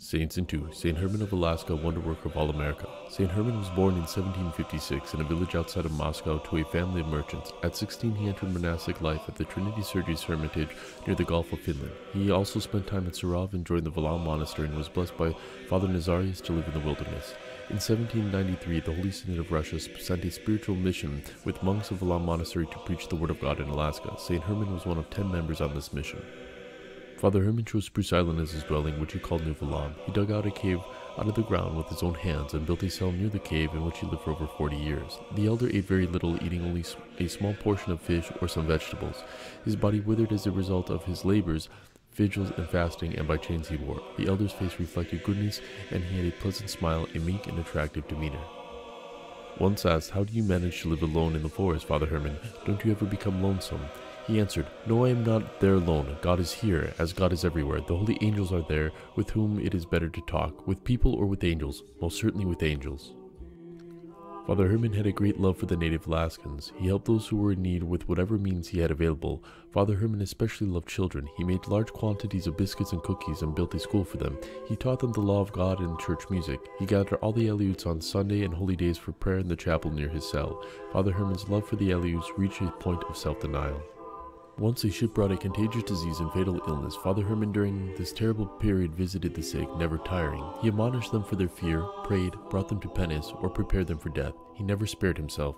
Saints into Saint Herman of Alaska, wonder worker of all America. Saint Herman was born in 1756 in a village outside of Moscow to a family of merchants. At 16, he entered monastic life at the Trinity Sergius Hermitage near the Gulf of Finland. He also spent time at Sarov and joined the Valam monastery and was blessed by Father Nazarius to live in the wilderness. In 1793, the Holy Synod of Russia sent a spiritual mission with monks of Valam monastery to preach the word of God in Alaska. Saint Herman was one of 10 members on this mission. Father Herman chose Spruce Island as his dwelling, which he called New Valam. He dug out a cave out of the ground with his own hands and built a cell near the cave in which he lived for over 40 years. The elder ate very little, eating only a small portion of fish or some vegetables. His body withered as a result of his labors, vigils and fasting, and by chains he wore. The elder's face reflected goodness, and he had a pleasant smile, a meek and attractive demeanor. Once asked, "How do you manage to live alone in the forest, Father Herman? Don't you ever become lonesome?" He answered, "No, I am not there alone. God is here, as God is everywhere. The holy angels are there, with whom it is better to talk. With people or with angels? Most certainly with angels." Father Herman had a great love for the native Alaskans. He helped those who were in need with whatever means he had available. Father Herman especially loved children. He made large quantities of biscuits and cookies and built a school for them. He taught them the law of God and church music. He gathered all the Aleuts on Sunday and holy days for prayer in the chapel near his cell. Father Herman's love for the Aleuts reached a point of self-denial. Once a ship brought a contagious disease and fatal illness. Father Herman during this terrible period visited the sick, never tiring. He admonished them for their fear, prayed, brought them to penance, or prepared them for death. He never spared himself.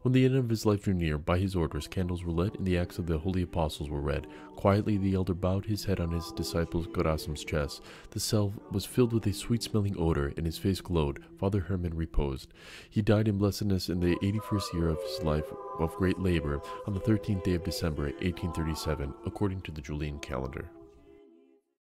When the end of his life drew near, by his orders, candles were lit and the Acts of the Holy Apostles were read. Quietly, the elder bowed his head on his disciple Gerasim's chest. The cell was filled with a sweet-smelling odor, and his face glowed. Father Herman reposed. He died in blessedness in the 81st year of his life of great labor, on the 13th day of December, 1837, according to the Julian calendar.